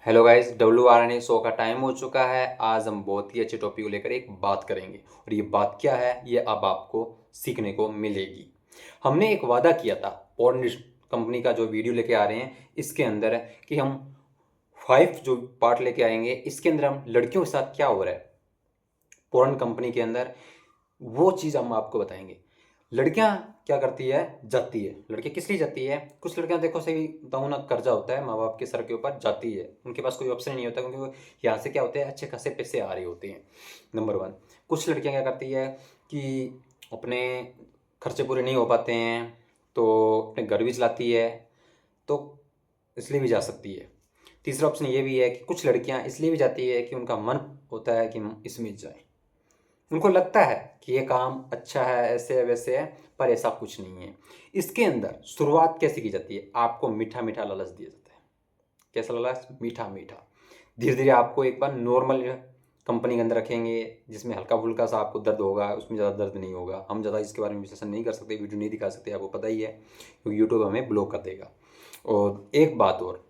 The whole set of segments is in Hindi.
हेलो गाइस, WRNA शो का टाइम हो चुका है। आज हम बहुत ही अच्छे टॉपिक को लेकर एक बात करेंगे और ये बात क्या है ये अब आपको सीखने को मिलेगी। हमने एक वादा किया था पॉर्न कंपनी का जो वीडियो लेके आ रहे हैं इसके अंदर कि हम 5 जो पार्ट लेके आएंगे। इसके अंदर हम लड़कियों के साथ क्या हो रहा है पॉर्न कंपनी के अंदर वो चीज़ हम आपको बताएंगे। लड़कियां क्या करती है, जाती है। लड़कियां किस लिए जाती है? कुछ लड़कियां देखो सही बताऊं ना, कर्जा होता है माँ बाप के सर के ऊपर, जाती है। उनके पास कोई ऑप्शन नहीं होता क्योंकि वो यहाँ से क्या होते हैं, अच्छे खासे पैसे आ रहे होते हैं। Number one. कुछ लड़कियां क्या करती है कि अपने खर्चे पूरे नहीं हो पाते हैं तो अपने घर भी चलाती है, तो इसलिए भी जा सकती है। तीसरा ऑप्शन ये भी है कि कुछ लड़कियां इसलिए भी जाती है कि उनका मन होता है कि हम इसमें जाएं। उनको लगता है कि ये काम अच्छा है, ऐसे है वैसे है, पर ऐसा कुछ नहीं है। इसके अंदर शुरुआत कैसे की जाती है? आपको मीठा मीठा लालच दिया जाता है। कैसा लालच? मीठा मीठा। धीरे धीरे आपको एक बार नॉर्मल कंपनी के अंदर रखेंगे जिसमें हल्का फुल्का सा आपको दर्द होगा, उसमें ज़्यादा दर्द नहीं होगा। हम ज़्यादा इसके बारे में विश्लेषण नहीं कर सकते, वीडियो नहीं दिखा सकते, आपको पता ही है क्योंकि यूट्यूब हमें ब्लॉक कर देगा। और एक बात और,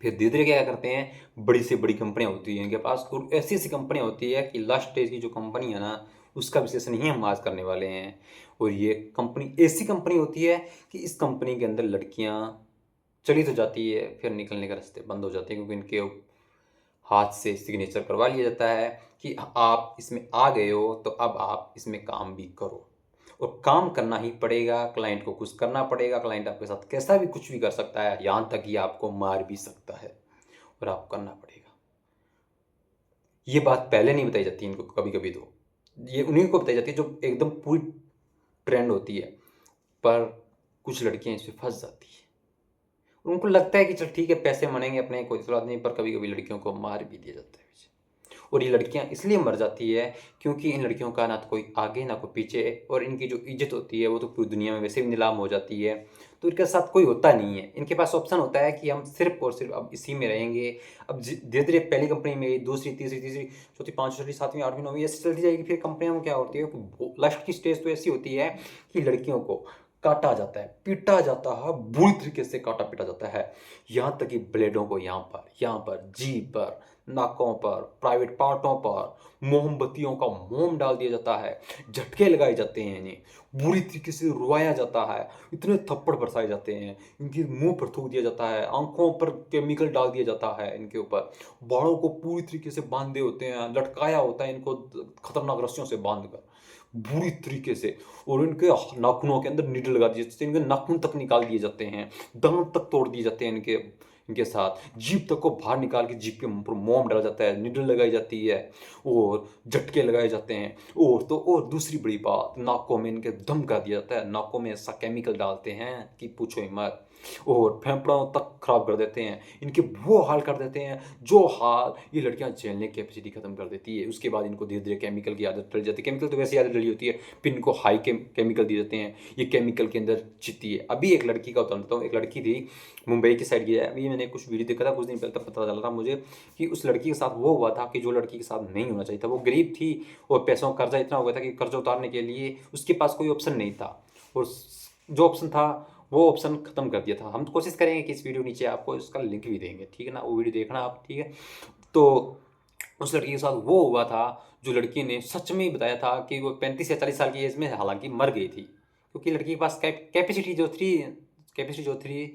फिर धीरे धीरे क्या करते हैं, बड़ी से बड़ी कंपनियां होती हैं इनके पास, और ऐसी ऐसी कंपनियां होती है कि लास्ट स्टेज की जो कंपनी है ना, उसका विश्लेषण ही हम आज करने वाले हैं। और ये कंपनी ऐसी कंपनी होती है कि इस कंपनी के अंदर लड़कियां चली तो जाती है, फिर निकलने का रास्ते बंद हो जाते हैं क्योंकि इनके हाथ से सिग्नेचर करवा लिया जाता है कि आप इसमें आ गए हो तो अब आप इसमें काम भी करो। और काम करना ही पड़ेगा, क्लाइंट को कुछ करना पड़ेगा। क्लाइंट आपके साथ कैसा भी कुछ भी कर सकता है, यहाँ तक कि आपको मार भी सकता है और आपको करना पड़ेगा। ये बात पहले नहीं बताई जाती इनको, कभी कभी तो ये उन्हीं को बताई जाती है जो एकदम पूरी ट्रेंड होती है। पर कुछ लड़कियां इसमें फंस जाती है। उनको लगता है कि चल ठीक है, पैसे मनेंगे अपने, कोई बात नहीं, पर कभी कभी लड़कियों को मार भी दिया जाता है। और ये लड़कियां इसलिए मर जाती है क्योंकि इन लड़कियों का ना तो कोई आगे ना कोई पीछे, और इनकी जो इज्जत होती है वो तो पूरी दुनिया में वैसे भी नीलाम हो जाती है। तो इनके साथ कोई होता नहीं है। इनके पास ऑप्शन होता है कि हम सिर्फ और सिर्फ अब इसी में रहेंगे। अब धीरे धीरे पहली कंपनी में दूसरी, तीसरी, तीसरी, चौथी, पाँचवीं, छठी, सातवीं, आठवीं, नौवीं ऐसे चलती जाएगी। फिर कंपनियों में क्या होती है, लास्ट की स्टेज तो ऐसी होती है कि लड़कियों को काटा जाता है, पीटा जाता है, बुरी तरीके से काटा पीटा जाता है। यहाँ तक कि ब्लेडों को यहाँ पर, जीभ पर, नाकों पर, प्राइवेट पार्टों पर मोमबत्तियों का मोम डाल दिया जाता है। झटके लगाए जाते हैं, इन्हें बुरी तरीके से रुआया जाता है, इतने थप्पड़ बरसाए जाते हैं, इनके मुंह पर थूक दिया जाता है, आंखों पर केमिकल डाल दिया जाता है, इनके ऊपर बालों को पूरी तरीके से बांधे होते हैं, लटकाया होता है इनको खतरनाक रस्सियों से बांध कर बुरी तरीके से। और इनके नाखूनों के अंदर नीडल लगा दिए जाते हैं, इनके नाखून तक निकाल दिए जाते हैं, दांत तक तोड़ दिए जाते हैं इनके इनके साथ। जीभ तक को बाहर निकाल के जीभ के ऊपर मोम डाला जाता है, निडल लगाई जाती है और झटके लगाए जाते हैं। और दूसरी बड़ी बात, नाकों में इनके दम कर दिया जाता है। नाकों में ऐसा केमिकल डालते हैं कि पूछो ही मत। और फेफड़ों तक खराब कर देते हैं, इनके वो हाल कर देते हैं जो हाल ये लड़कियां झेलने की कैपेसिटी खत्म कर देती है। उसके बाद इनको धीरे धीरे केमिकल की आदत डल जाती है। केमिकल तो वैसे आदत डली होती है, फिर इनको हाई केमिकल दिए जाते हैं, ये केमिकल के अंदर जीती है। अभी एक लड़की का उदाहरण देता हूँ। एक लड़की थी, मुंबई की साइड की है। अभी मैंने कुछ वीडियो देखा था कुछ दिन पहले, तब पता चला था मुझे कि उस लड़की के साथ वो हुआ था कि जो लड़की के साथ नहीं होना चाहिए था। वो गरीब थी और पैसों का कर्जा इतना हो गया था कि कर्जा उतारने के लिए उसके पास कोई ऑप्शन नहीं था, और जो ऑप्शन था वो ऑप्शन खत्म कर दिया था। हम कोशिश करेंगे कि इस वीडियो नीचे आपको इसका लिंक भी देंगे, ठीक है ना, वो वीडियो देखना आप, ठीक है। तो उस लड़की के साथ वो हुआ था, जो लड़की ने सच में बताया था कि वो 35 या 40 साल की एज में हालांकि मर गई थी क्योंकि लड़की के पास कैपेसिटी जो थी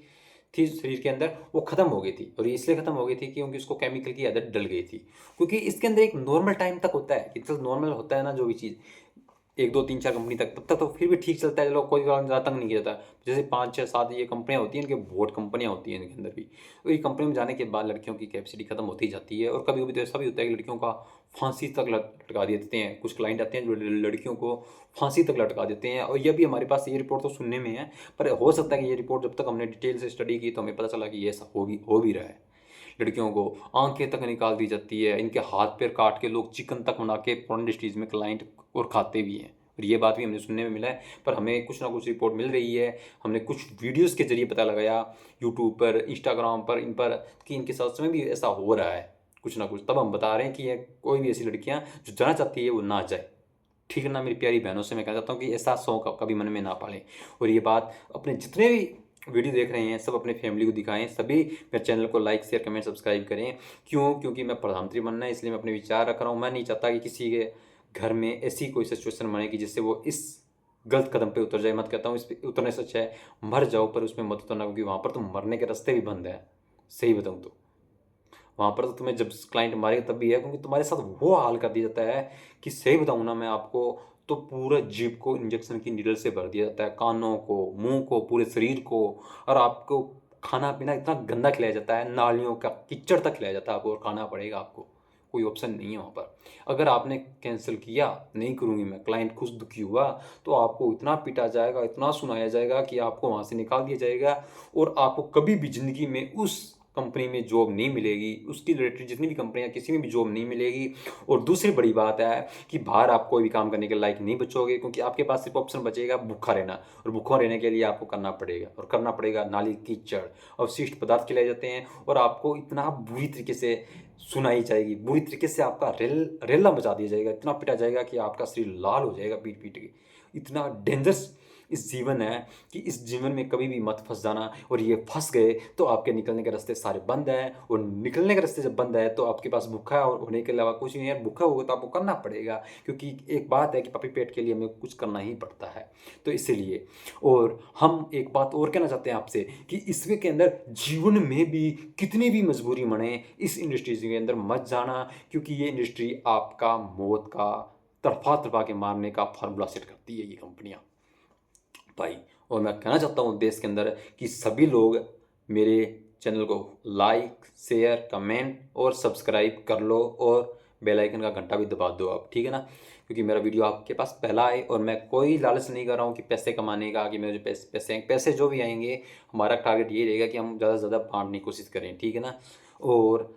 शरीर के अंदर वो खत्म हो गई थी। और ये इसलिए खत्म हो गई थी क्योंकि उसको केमिकल की आदत डल गई थी। क्योंकि इसके अंदर एक नॉर्मल टाइम तक होता है कि चल नॉर्मल होता है ना जो भी चीज़, एक दो तीन चार कंपनी तक, तब तक तो फिर भी ठीक चलता है, चलो कोई ज़्यादा तंग नहीं किया जाता। जैसे 5 6 7 ये कंपनियां होती हैं, इनके बहुत कंपनियां होती हैं इनके अंदर भी। तो ये कंपनी में जाने के बाद लड़कियों की कैपेसिटी खत्म होती जाती है। और कभी कभी तो ऐसा भी होता है कि लड़कियों का फांसी तक लटका देते हैं। कुछ क्लाइंट आते हैं जो लड़कियों को फांसी तक लटका देते हैं। और ये भी हमारे पास ये रिपोर्ट तो सुनने में है, पर हो सकता है कि ये रिपोर्ट जब तक हमने डिटेल से स्टडी की तो हमें पता चला कि ये ऐसा हो भी रहा है। लड़कियों को आंखें तक निकाल दी जाती है, इनके हाथ पैर काट के लोग चिकन तक बना के फोरेन इंडस्ट्रीज में क्लाइंट और खाते भी हैं। और ये बात भी हमने सुनने में मिला है, पर हमें कुछ ना कुछ रिपोर्ट मिल रही है। हमने कुछ वीडियोस के जरिए पता लगाया यूट्यूब पर, इंस्टाग्राम पर, इन पर, कि इनके साथ में भी ऐसा हो रहा है कुछ ना कुछ। तब हम बता रहे हैं कि ये कोई भी ऐसी लड़कियां जो जाना चाहती है वो ना जाए, ठीक है ना। मेरी प्यारी बहनों से मैं कहना चाहता हूँ कि ऐसा शौक कभी मन में ना पालें। और ये बात अपने जितने भी वीडियो देख रहे हैं सब अपने फैमिली को दिखाएं, सभी मेरे चैनल को लाइक शेयर कमेंट सब्सक्राइब करें। क्यों? क्योंकि मैं प्रधानमंत्री बनना है, इसलिए मैं अपने विचार रख रहा हूँ। मैं नहीं चाहता कि किसी के घर में ऐसी कोई सिचुएशन बने कि जिससे वो इस गलत कदम पे उतर जाए। मत कहता हूँ इस पे उतरने से अच्छा है मर जाओ, पर उसमें मत उतरना, क्योंकि वहाँ पर तो मरने के रास्ते भी बंद है। सही बताऊँ तो वहाँ पर तो तुम्हें जब क्लाइंट मारेगा तब भी है, क्योंकि तुम्हारे साथ वो हाल कर दिया जाता है कि सही बताऊँ ना मैं आपको, तो पूरा जीभ को इंजेक्शन की नीडल से भर दिया जाता है, कानों को, मुंह को, पूरे शरीर को। और आपको खाना पीना इतना गंदा खिलाया जाता है, नालियों का कीचड़ तक खिलाया जाता है आपको, और खाना पड़ेगा आपको, कोई ऑप्शन नहीं है वहाँ पर। अगर आपने कैंसिल किया, नहीं करूँगी मैं, क्लाइंट खुश दुखी हुआ, तो आपको इतना पीटा जाएगा, इतना सुनाया जाएगा कि आपको वहाँ से निकाल दिया जाएगा, और आपको कभी भी ज़िंदगी में उस कंपनी में जॉब नहीं मिलेगी, उसकी रिलेटेड जितनी भी कंपनियां, किसी में भी जॉब नहीं मिलेगी। और दूसरी बड़ी बात है कि बाहर आप कोई भी काम करने के लायक नहीं बचोगे, क्योंकि आपके पास सिर्फ ऑप्शन बचेगा भूखा रहना, और भूखा रहने के लिए आपको करना पड़ेगा, और करना पड़ेगा नाली कीचड़ अवशिष्ट पदार्थ खिलाए जाते हैं, और आपको इतना बुरी तरीके से सुनाई जाएगी, बुरी तरीके से आपका रेला मचा दिया जाएगा, इतना पिटा जाएगा कि आपका शरीर लाल हो जाएगा पीट पीट के। इतना डेंजरस इस जीवन है कि इस जीवन में कभी भी मत फंस जाना, और ये फंस गए तो आपके निकलने के रास्ते सारे बंद हैं, और निकलने के रास्ते जब बंद है तो आपके पास भूखा और होने के अलावा कुछ नहीं है। भूखा होगा तो आपको करना पड़ेगा, क्योंकि एक बात है कि पपी पेट के लिए हमें कुछ करना ही पड़ता है, तो इसीलिए। और हम एक बात और कहना चाहते हैं आपसे कि इसमें के अंदर जीवन में भी कितनी भी मजबूरी बने, इस इंडस्ट्री के अंदर मत जाना, क्योंकि ये इंडस्ट्री आपका मौत का तड़फा तड़फा के मारने का फार्मूला सेट करती है ये कंपनियां भाई। और मैं कहना चाहता हूँ देश के अंदर कि सभी लोग मेरे चैनल को लाइक शेयर कमेंट और सब्सक्राइब कर लो, और बेल आइकन का घंटा भी दबा दो आप, ठीक है ना, क्योंकि मेरा वीडियो आपके पास पहला आए। और मैं कोई लालच नहीं कर रहा हूँ कि पैसे कमाने का, कि मेरे जो पैसे जो भी आएंगे, हमारा टारगेट ये रहेगा कि हम ज़्यादा से ज़्यादा बांटने की कोशिश करें, ठीक है ना। और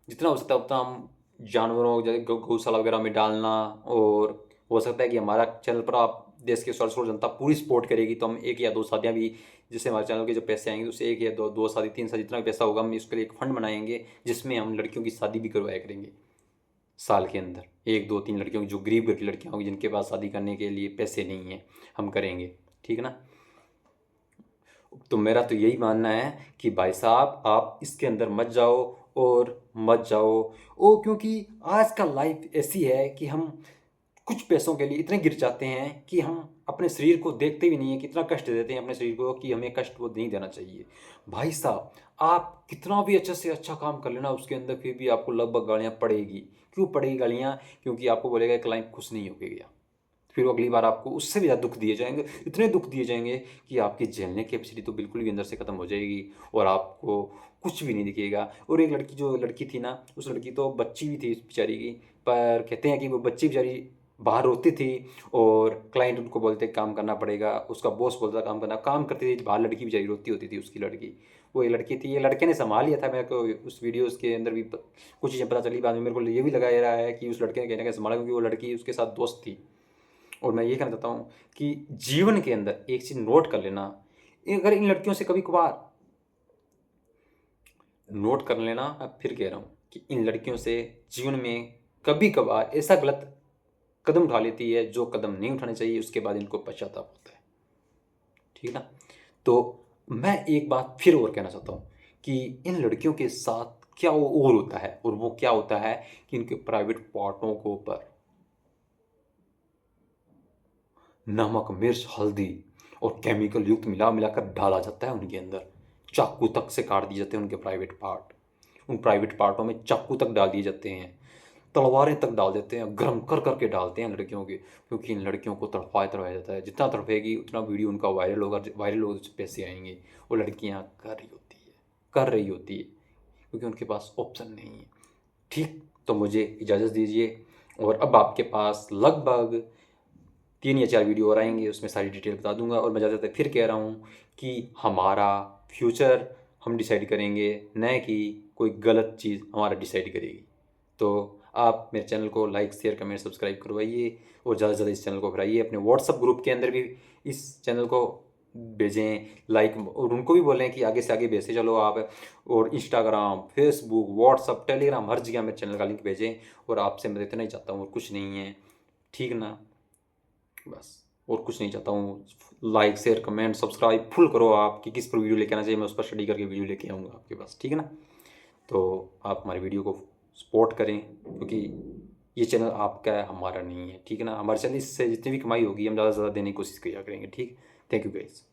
जितना हो सकता है उतना हम जानवरों जैसे गौशाला वगैरह में डालना, और हो सकता है कि हमारा चैनल पर आप देश की करोड़ों जनता पूरी सपोर्ट करेगी, तो हम एक या दो शादियाँ भी, जिससे हमारे चैनल के जो पैसे आएंगे उससे एक या दो शादी, तीन शादी, जितना भी पैसा होगा हम इसके लिए एक फंड बनाएंगे, जिसमें हम लड़कियों की शादी भी करवाया करेंगे साल के अंदर। एक दो तीन लड़कियों की, जो गरीब घर की लड़कियाँ होंगी जिनके पास शादी करने के लिए पैसे नहीं हैं, हम करेंगे, ठीक है ना। तो मेरा तो यही मानना है कि भाई साहब आप इसके अंदर मत जाओ, और मत जाओ। ओ क्योंकि आज का लाइफ ऐसी है कि हम कुछ पैसों के लिए इतने गिर जाते हैं कि हम अपने शरीर को देखते भी नहीं है, कितना कष्ट देते हैं अपने शरीर को, कि हमें कष्ट वो नहीं देना चाहिए। भाई साहब आप कितना भी अच्छे से अच्छा काम कर लेना उसके अंदर, फिर भी आपको लगभग गालियाँ पड़ेगी। क्यों पड़ेगी गालियाँ? क्योंकि आपको बोलेगा क्लाइंट खुश नहीं होके गया, फिर अगली बार आपको उससे भी ज़्यादा दुख दिए जाएंगे, इतने दुख दिए जाएंगे कि आपकी झेलने की कैपेसिटी तो बिल्कुल भी अंदर से ख़त्म हो जाएगी, और आपको कुछ भी नहीं दिखेगा। और एक लड़की, जो लड़की थी ना, उस लड़की तो बच्ची भी थी बेचारी की, पर कहते हैं कि वो बच्ची बेचारी बाहर रोती थी, और क्लाइंट उनको बोलते काम करना पड़ेगा, उसका बॉस बोलता काम करना, काम करती थी, बाहर लड़की बेचारी रोती होती थी उसकी लड़की। वो ये लड़की थी, ये लड़के ने संभाल लिया था। मेरे को उस वीडियोस के अंदर भी कुछ चीज़ें पता चली, बाद में मेरे को ये भी लगा रहा है कि उस लड़के ने कहने का संभाला, क्योंकि वो लड़की उसके साथ दोस्त थी। और मैं ये कहना चाहता हूँ कि जीवन के अंदर एक चीज़ नोट कर लेना, अगर इन लड़कियों से कभी कभार नोट कर लेना, मैं फिर कह रहा हूँ कि इन लड़कियों से जीवन में कभी कभार ऐसा गलत कदम उठा लेती है जो कदम नहीं उठाने चाहिए, उसके बाद इनको पश्चाताप होता है, ठीक है ना। तो मैं एक बात फिर और कहना चाहता हूँ कि इन लड़कियों के साथ क्या और होता है, और वो क्या होता है कि इनके प्राइवेट पार्टों को पर नमक मिर्च हल्दी और केमिकल युक्त मिला मिलाकर डाला जाता है उनके अंदर, चाकू तक से काट दिए जाते हैं उनके प्राइवेट पार्ट, उन प्राइवेट पार्टों में चाकू तक डाल दिए जाते हैं, तलवारें तक डाल देते हैं, गर्म कर करके डालते हैं लड़कियों के, क्योंकि इन लड़कियों को तड़पाया जाता है। जितना तड़पेगी उतना वीडियो उनका वायरल होगा, वायरल होगा तो पैसे आएंगे। वो लड़कियाँ कर रही होती है क्योंकि उनके पास ऑप्शन नहीं है, ठीक। तो मुझे इजाज़त दीजिए, और अब आपके पास लगभग 3 या 4 वीडियो और आएंगे, उसमें सारी डिटेल बता दूंगा। और मैं ज़्यादातर फिर कह रहा हूँ कि हमारा फ्यूचर हम डिसाइड करेंगे, न कि कोई गलत चीज़ हमारा डिसाइड करेगी। तो आप मेरे चैनल को लाइक शेयर कमेंट सब्सक्राइब करवाइए, और ज़्यादा से ज़्यादा इस चैनल को फैलाइए। अपने व्हाट्सअप ग्रुप के अंदर भी इस चैनल को भेजें लाइक, और उनको भी बोलें कि आगे से आगे भेजते चलो आप। और इंस्टाग्राम फेसबुक व्हाट्सअप टेलीग्राम हर जगह मेरे चैनल का लिंक भेजें। और आपसे मैं इतना ही चाहता हूँ और कुछ नहीं है, ठीक ना, बस। और कुछ नहीं चाहता हूँ। Like share comment subscribe full करो आप कि किस पर वीडियो लेके आना चाहिए, मैं उस पर स्टडी करके वीडियो लेके आऊँगा आपके पास, ठीक है ना। तो आप हमारी वीडियो को सपोर्ट करें, क्योंकि ये चैनल आपका है, हमारा नहीं है, ठीक है ना। हमारे चैनल से जितनी भी कमाई होगी हम ज़्यादा से ज़्यादा देने की कोशिश किया करेंगे, ठीक। Thank you guys.